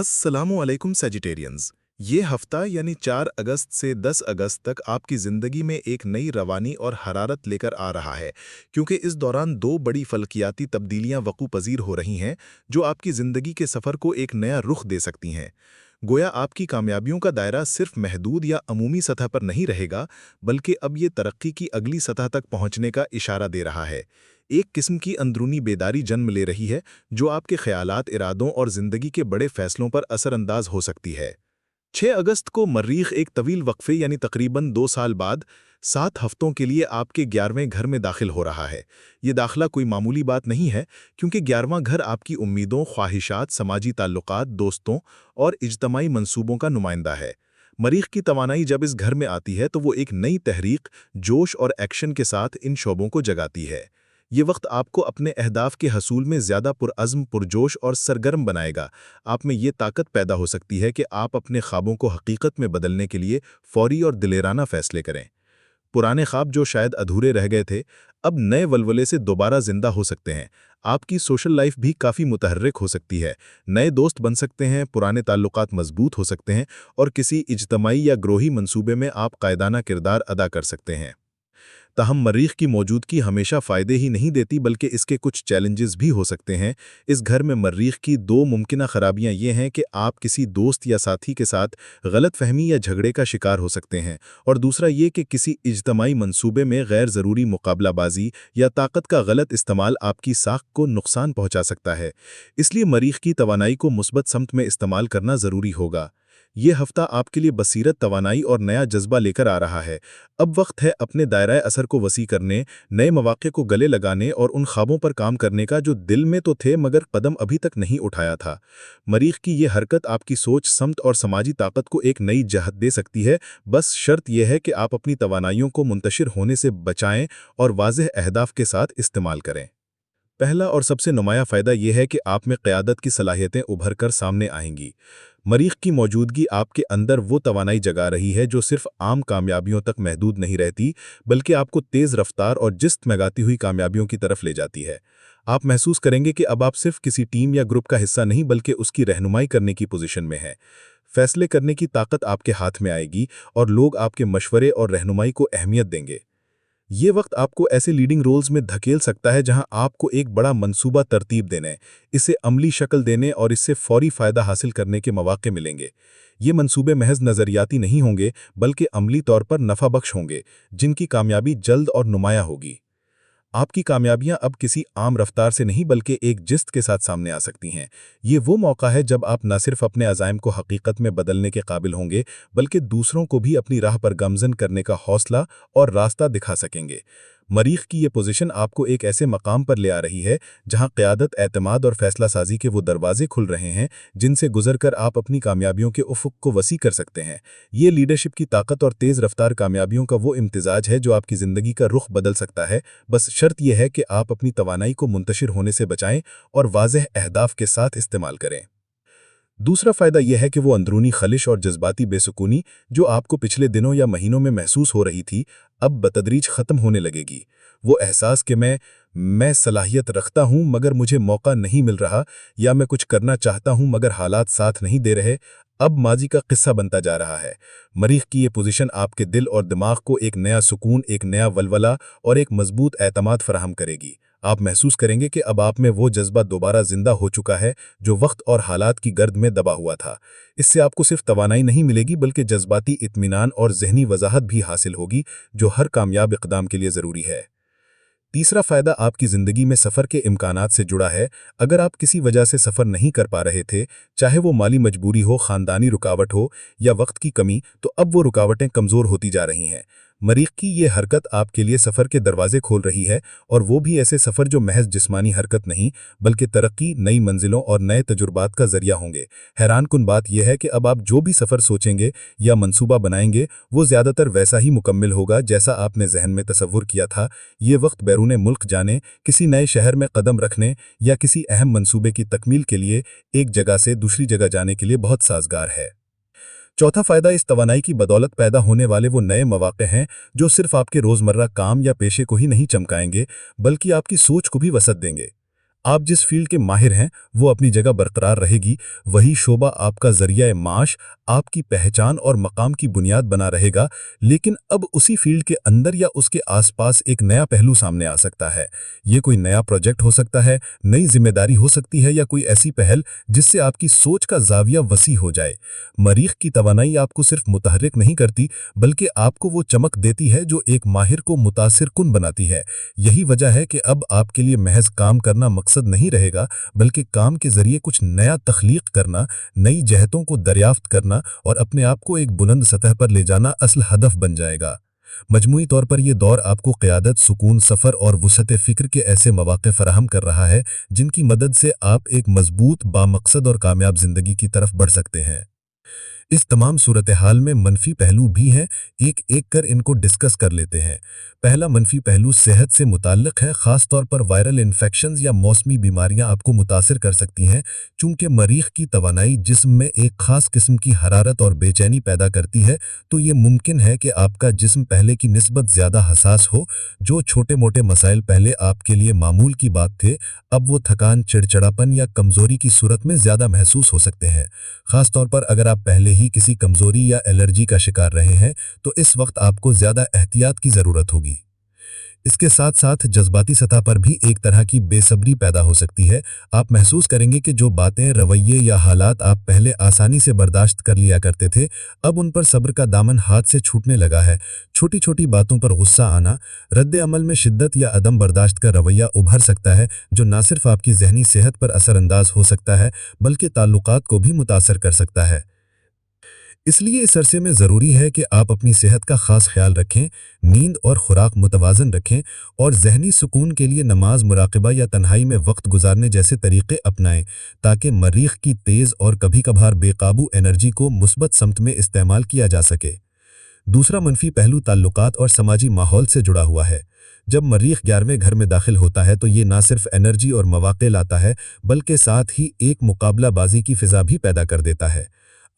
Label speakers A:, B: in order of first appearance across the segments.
A: अस्सलामुअलैकुम सेजिटेरियंस। ये हफ्ता यानी 4 अगस्त से 10 अगस्त तक आपकी ज़िंदगी में एक नई रवानी और हरारत लेकर आ रहा है, क्योंकि इस दौरान दो बड़ी फल्कियाती तब्दीलियां वकू पजीर हो रही हैं जो आपकी ज़िंदगी के सफ़र को एक नया रुख दे सकती हैं। गोया आपकी कामयाबियों का दायरा सिर्फ महदूद या अमूमी सतह पर नहीं रहेगा, बल्कि अब ये तरक्की की अगली सतह तक पहुंचने का इशारा दे रहा है। एक किस्म की अंदरूनी बेदारी जन्म ले रही है जो आपके ख्यालात, इरादों और ज़िंदगी के बड़े फैसलों पर असरअंदाज हो सकती है। 6 अगस्त को मर्रीख एक तवील वक्फे यानी तकरीबन 2 साल बाद 7 हफ्तों के लिए आपके 11वें घर में दाखिल हो रहा है। ये दाखिला कोई मामूली बात नहीं है, क्योंकि 11वां घर आपकी उम्मीदों, ख्वाहिशात, समाजी ताल्लुकात, दोस्तों और इज्तमाई मंसूबों का नुमाइंदा है। मरीख की तवानाई जब इस घर में आती है तो वो एक नई तहरीक, जोश और एक्शन के साथ इन शोबों को जगाती है। ये वक्त आपको अपने अहदाफ के हसूल में ज़्यादा पुरअज़्म, पुरजोश और सरगर्म बनाएगा। आप में ये ताकत पैदा हो सकती है कि आप अपने ख्वाबों को हकीकत में बदलने के लिए फौरी और दिलेराना फैसले करें। पुराने ख्वाब जो शायद अधूरे रह गए थे, अब नए वलवले से दोबारा जिंदा हो सकते हैं। आपकी सोशल लाइफ भी काफ़ी मुतहर्रिक हो सकती है। नए दोस्त बन सकते हैं, पुराने ताल्लुकात मजबूत हो सकते हैं और किसी इज्तमाई या ग्रोही मंसूबे में आप कायदाना किरदार अदा कर सकते हैं। ताहम मरीख की मौजूदगी हमेशा फ़ायदे ही नहीं देती, बल्कि इसके कुछ चैलेंजेस भी हो सकते हैं। इस घर में मरीख की दो मुमकिना खराबियां ये हैं कि आप किसी दोस्त या साथी के साथ गलतफहमी या झगड़े का शिकार हो सकते हैं, और दूसरा ये कि किसी इज्तमाई मंसूबे में गैर ज़रूरी मुकाबलाबाजी या ताकत का गलत इस्तेमाल आपकी साख को नुकसान पहुंचा सकता है। इसलिए मरीख की तवानाई को मुस्बत समत में इस्तेमाल करना ज़रूरी होगा। ये हफ्ता आपके लिए बसीरत, तवानाई और नया जज्बा लेकर आ रहा है। अब वक्त है अपने दायरा असर को वसी करने, नए मौक़े को गले लगाने और उन ख्वाबों पर काम करने का जो दिल में तो थे मगर कदम अभी तक नहीं उठाया था। मरीख की ये हरकत आपकी सोच, समत और समाजी ताकत को एक नई जहत दे सकती है। बस शर्त यह है कि आप अपनी तवानाइयों को मुंतशिर होने से बचाएं और वाज़ेह अहदाफ के साथ इस्तेमाल करें। पहला और सबसे नुमाया फ़ायदा यह है कि आप में क़यादत की सलाहियतें उभर कर सामने आएंगी। मरीख की मौजूदगी आपके अंदर वो तवानाई जगा रही है जो सिर्फ आम कामयाबियों तक महदूद नहीं रहती, बल्कि आपको तेज़ रफ्तार और जिस्त में गाती हुई कामयाबियों की तरफ ले जाती है। आप महसूस करेंगे कि अब आप सिर्फ किसी टीम या ग्रुप का हिस्सा नहीं, बल्कि उसकी रहनुमाई करने की पोजीशन में हैं। फैसले करने की ताकत आपके हाथ में आएगी और लोग आपके मशवरे और रहनुमाई को अहमियत देंगे। ये वक्त आपको ऐसे लीडिंग रोल्स में धकेल सकता है जहां आपको एक बड़ा मंसूबा तरतीब देने, इसे अमली शक्ल देने और इससे फौरी फ़ायदा हासिल करने के मौके मिलेंगे। ये मंसूबे महज नज़रियाती नहीं होंगे, बल्कि अमली तौर पर नफ़ा बख्श होंगे, जिनकी कामयाबी जल्द और नुमाया होगी। आपकी कामयाबियां अब किसी आम रफ्तार से नहीं, बल्कि एक जिस्त के साथ सामने आ सकती हैं। ये वो मौका है जब आप न सिर्फ अपने अज़ाइम को हकीकत में बदलने के काबिल होंगे, बल्कि दूसरों को भी अपनी राह पर गमज़न करने का हौसला और रास्ता दिखा सकेंगे। मरीख की ये पोजीशन आपको एक ऐसे मकाम पर ले आ रही है जहां क़यादत, एतमाद और फैसला साजी के वो दरवाजे खुल रहे हैं जिनसे गुजरकर आप अपनी कामयाबियों के उफ़ुक़ को वसी कर सकते हैं। ये लीडरशिप की ताकत और तेज़ रफ्तार कामयाबियों का वो इम्तिजाज है जो आपकी ज़िंदगी का रुख बदल सकता है। बस शर्त यह है कि आप अपनी तवानाई को मुंतशिर होने से बचाएं और वाज़ेह अहदाफ के साथ इस्तेमाल करें। दूसरा फ़ायदा यह है कि वो अंदरूनी खलिश और जज्बाती बेसुकूनी जो आपको पिछले दिनों या महीनों में महसूस हो रही थी, अब बतदरीज ख़त्म होने लगेगी। वो एहसास कि मैं सलाहियत रखता हूँ मगर मुझे मौका नहीं मिल रहा, या मैं कुछ करना चाहता हूँ मगर हालात साथ नहीं दे रहे, अब माजी का किस्सा बनता जा रहा है। मरीख की ये पोजीशन आपके दिल और दिमाग को एक नया सुकून, एक नया वलवला और एक मजबूत एतमाद फराहम करेगी। आप महसूस करेंगे कि अब आप में वो जज्बा दोबारा जिंदा हो चुका है जो वक्त और हालात की गर्द में दबा हुआ था। इससे आपको सिर्फ तवानाई नहीं मिलेगी, बल्कि जज्बाती इत्मीनान और ज़हनी वजाहत भी हासिल होगी, जो हर कामयाब इक़दाम के लिए ज़रूरी है। तीसरा फ़ायदा आपकी ज़िंदगी में सफ़र के इम्कानात से जुड़ा है। अगर आप किसी वजह से सफ़र नहीं कर पा रहे थे, चाहे वो माली मजबूरी हो, ख़ानदानी रुकावट हो या वक्त की कमी, तो अब वो रुकावटें कमज़ोर होती जा रही हैं। मरीख की ये हरकत आपके लिए सफ़र के दरवाजे खोल रही है, और वो भी ऐसे सफ़र जो महज जिस्मानी हरकत नहीं, बल्कि तरक्की, नई मंजिलों और नए तजुर्बात का ज़रिया होंगे। हैरानकुन बात यह है कि अब आप जो भी सफ़र सोचेंगे या मंसूबा बनाएंगे, वो ज़्यादातर वैसा ही मुकम्मल होगा जैसा आपने जहन में तसव्वुर किया था। ये वक्त बैरूने मुल्क जाने, किसी नए शहर में कदम रखने या किसी अहम मंसूबे की तकमील के लिए एक जगह से दूसरी जगह जाने के लिए बहुत साजगार है। चौथा फ़ायदा इस तवानाई की बदौलत पैदा होने वाले वो नए मौक़े हैं जो सिर्फ आपके रोज़मर्रा काम या पेशे को ही नहीं चमकाएंगे, बल्कि आपकी सोच को भी वसअत देंगे।
B: आप जिस फील्ड के माहिर हैं वो अपनी जगह बरकरार रहेगी, वही शोबा आपका जरिया माश, आपकी पहचान और मकाम की बुनियाद बना रहेगा। लेकिन अब उसी फील्ड के अंदर या उसके आसपास एक नया पहलू सामने आ सकता है। ये कोई नया प्रोजेक्ट हो सकता है, नई जिम्मेदारी हो सकती है, या कोई ऐसी पहल जिससे आपकी सोच का जाविया वसी हो जाए। मरीख की तवानाई आपको सिर्फ मुतहर्रिक नहीं करती, बल्कि आपको वो चमक देती है जो एक माहिर को मुतासिर कुन बनाती है। यही वजह है कि अब आपके लिए महज काम करना मकसद नहीं रहेगा, बल्कि काम के जरिए कुछ नया तख्लीक करना, नई जहतों को दरियाफ्त करना और अपने आप को एक बुलंद सतह पर ले जाना असल हदफ बन जाएगा। मजमूई तौर पर यह दौर आपको क़यादत, सुकून, सफ़र और वुसअत फ़िक्र के ऐसे मौक़े फ़राहम कर रहा है जिनकी मदद से आप एक मजबूत, बामकसद और कामयाब ज़िंदगी की तरफ बढ़ सकते हैं। इस तमाम सूरत हाल में मनफी पहलू भी हैं, एक एक कर इनको डिस्कस कर लेते हैं। पहला मनफी पहलू सेहत से मुताल्लिक़ है, ख़ास तौर पर वायरल इन्फेक्शंस या मौसमी बीमारियां आपको मुतासिर कर सकती हैं। चूंकि मरीख की तवानाई जिस्म में एक ख़ास किस्म की हरारत और बेचैनी पैदा करती है, तो ये मुमकिन है कि आपका जिस्म पहले की निस्बत ज़्यादा हसास हो। जो छोटे मोटे मसाइल पहले आपके लिए मामूल की बात थे, अब वो थकान, चिड़चिड़ापन या कमज़ोरी की सूरत में ज़्यादा महसूस हो सकते हैं। ख़ास तौर पर अगर आप पहले ही किसी कमज़ोरी या एलर्जी का शिकार रहे हैं, तो इस वक्त आपको ज़्यादा एहतियात की ज़रूरत होगी। इसके साथ साथ जज्बाती सतह पर भी एक तरह की बेसब्री पैदा हो सकती है। आप महसूस करेंगे कि जो बातें, रवैये या हालात आप पहले आसानी से बर्दाश्त कर लिया करते थे, अब उन पर सब्र का दामन हाथ से छूटने लगा है। छोटी छोटी बातों पर गुस्सा आना, रद्द अमल में शिद्दत या अदम बर्दाश्त का रवैया उभर सकता है, जो न सिर्फ आपकी जहनी सेहत पर असरअंदाज हो सकता है, बल्कि ताल्लुकात को भी मुतासर कर सकता है। इसलिए इस अरसे में ज़रूरी है कि आप अपनी सेहत का ख़ास ख्याल रखें, नींद और खुराक मुतवाज़न रखें और ज़हनी सुकून के लिए नमाज, मुराक़बा या तन्हाई में वक्त गुजारने जैसे तरीक़े अपनाएं, ताकि मरीख़ की तेज़ और कभी कभार बेकाबू एनर्जी को मुस्बत समत में इस्तेमाल किया जा सके। दूसरा मनफी पहलू ताल्लुकात और समाजी माहौल से जुड़ा हुआ है। जब मरीख़ 11वें घर में दाखिल होता है तो ये ना सिर्फ एनर्जी और मौक़े लाता है, बल्कि साथ ही एक मुकाबलाबाजी की फ़िज़ा भी पैदा कर देता है।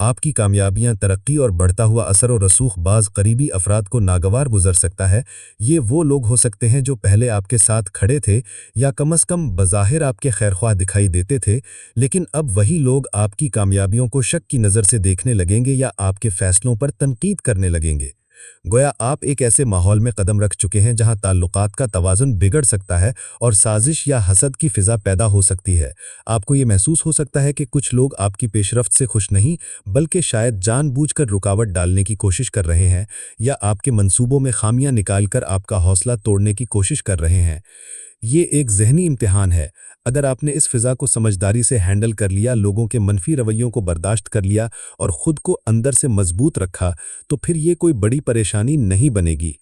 B: आपकी कामयाबियां, तरक्की और बढ़ता हुआ असर व रसूख बाज़ करीबी अफराद को नागवार गुजर सकता है। ये वो लोग हो सकते हैं जो पहले आपके साथ खड़े थे या कम अज़ कम बज़ाहिर आपके खैरख्वाह दिखाई देते थे, लेकिन अब वही लोग आपकी कामयाबियों को शक की नज़र से देखने लगेंगे या आपके फ़ैसलों पर तनकीद करने लगेंगे। गोया आप एक ऐसे माहौल में कदम रख चुके हैं जहां ताल्लुकात का तवाज़ुन बिगड़ सकता है और साजिश या हसद की फ़िज़ा पैदा हो सकती है। आपको ये महसूस हो सकता है कि कुछ लोग आपकी पेशरफ्त से खुश नहीं, बल्कि शायद जानबूझकर रुकावट डालने की कोशिश कर रहे हैं या आपके मंसूबों में खामियां निकालकर आपका हौसला तोड़ने की कोशिश कर रहे हैं। ये एक ज़हनी इम्तिहान है। अगर आपने इस फ़िज़ा को समझदारी से हैंडल कर लिया, लोगों के मनफी रवैयों को बर्दाश्त कर लिया और ख़ुद को अंदर से मजबूत रखा, तो फिर ये कोई बड़ी परेशानी नहीं बनेगी।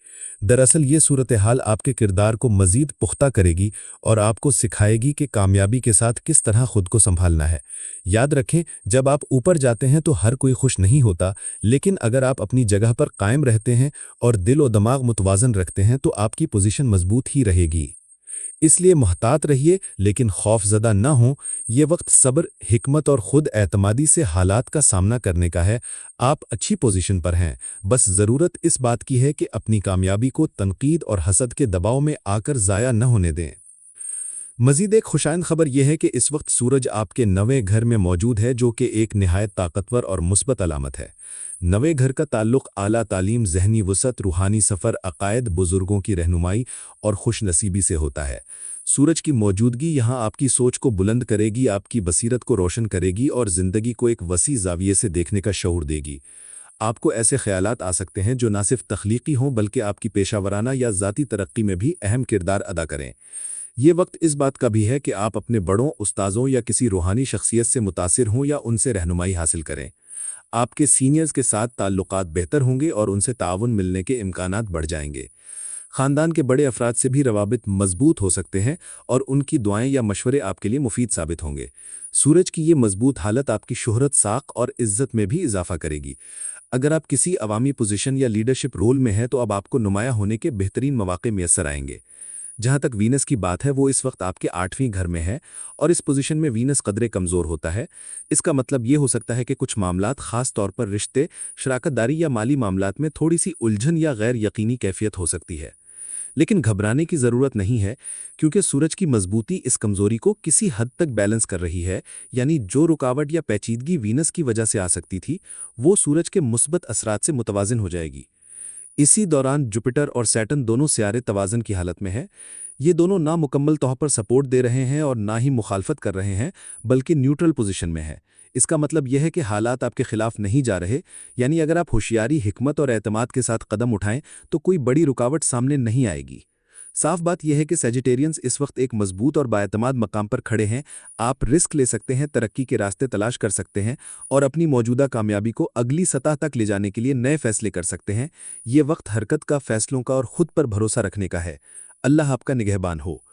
B: दरअसल ये सूरत हाल आपके किरदार को मज़ीद पुख्ता करेगी और आपको सिखाएगी कि कामयाबी के साथ किस तरह ख़ुद को संभालना है। याद रखें, जब आप ऊपर जाते हैं तो हर कोई खुश नहीं होता, लेकिन अगर आप अपनी जगह पर कायम रहते हैं और दिल और दिमाग मुतवाज़न रखते हैं तो आपकी पोजीशन मजबूत ही रहेगी। इसलिए मुहतात रहिए, लेकिन खौफज़दा न हों। ये वक्त सब्र, हिकमत और ख़ुद एतमादी से हालात का सामना करने का है। आप अच्छी पोजीशन पर हैं, बस ज़रूरत इस बात की है कि अपनी कामयाबी को तनकीद और हसद के दबाव में आकर ज़ाया न होने दें। मज़ीद एक खुशाइंद खबर यह है कि इस वक्त सूरज आपके नवे घर में मौजूद है, जो कि एक निहायत ताकतवर और मुस्बत अलामत है। नवे घर का ताल्लुक़ आला तालीम, ज़हनी वसअत, रूहानी सफ़र, अक़ायद, बुज़ुर्गों की रहनुमाई और खुश नसीबी से होता है। सूरज की मौजूदगी यहाँ आपकी सोच को बुलंद करेगी, आपकी बसीरत को रोशन करेगी और ज़िंदगी को एक वसी ज़ाविये से देखने का शऊर देगी। आपको ऐसे ख़यालात आ सकते हैं जो ना सिर्फ तख्लीकी हों, बल्कि आपकी पेशावराना या ज़ाती तरक्की में भी अहम किरदार अदा करें। ये वक्त इस बात का भी है कि आप अपने बड़ों, उस्ताज़ों या किसी रूहानी शख्सियत से मुतासिर हों या उनसे रहनुमाई हासिल करें। आपके सीनियर्स के साथ ताल्लुकात बेहतर होंगे और उनसे ताउन मिलने के इम्कानात बढ़ जाएंगे। ख़ानदान के बड़े अफराद से भी रवाबित मजबूत हो सकते हैं और उनकी दुआएं या मशवरे आपके लिए मुफीद साबित होंगे। सूरज की ये मजबूत हालत आपकी शोहरत, साख और इज़्ज़त में भी इजाफा करेगी। अगर आप किसी अवामी पोजीशन या लीडरशिप रोल में हैं तो अब आपको नुमाया होने के बेहतरीन मौक़े मैसर आएंगे। जहाँ तक वीनस की बात है, वो इस वक्त आपके 8वें घर में है और इस पोजीशन में वीनस कदरे कमज़ोर होता है। इसका मतलब ये हो सकता है कि कुछ मामलात, ख़ास तौर पर रिश्ते, शराकतदारी या माली मामलात में थोड़ी सी उलझन या गैर यकीनी कैफियत हो सकती है।
C: لیکن گھبرانے کی ضرورت نہیں ہے، کیونکہ سورج کی مضبوطی اس کمزوری کو کسی حد تک بیلنس کر رہی ہے، یعنی جو رکاوٹ یا پیچیدگی وینس کی وجہ سے آ سکتی تھی، وہ سورج کے مثبت اثرات سے متوازن ہو جائے گی۔ اسی دوران جوپیٹر اور سیٹرن دونوں سیارے توازن کی حالت میں ہیں۔ یہ دونوں نہ مکمل طور پر سپورٹ دے رہے ہیں اور نہ ہی مخالفت کر رہے ہیں، بلکہ نیوٹرل پوزیشن میں ہے۔ اس کا مطلب یہ ہے کہ حالات آپ کے خلاف نہیں جا رہے، یعنی اگر آپ ہوشیاری، حکمت اور اعتماد کے ساتھ قدم اٹھائیں تو کوئی بڑی رکاوٹ سامنے نہیں آئے گی۔ صاف بات یہ ہے کہ سیجیٹیرینز اس وقت ایک مضبوط اور بااعتماد مقام پر کھڑے ہیں۔ آپ رسک لے سکتے ہیں، ترقی کے راستے تلاش کر سکتے ہیں اور اپنی موجودہ کامیابی کو اگلی سطح تک لے جانے کے لیے نئے فیصلے کر سکتے ہیں۔ یہ وقت حرکت کا، فیصلوں کا اور خود پر بھروسہ رکھنے کا ہے۔ اللہ آپ کا نگہبان ہو۔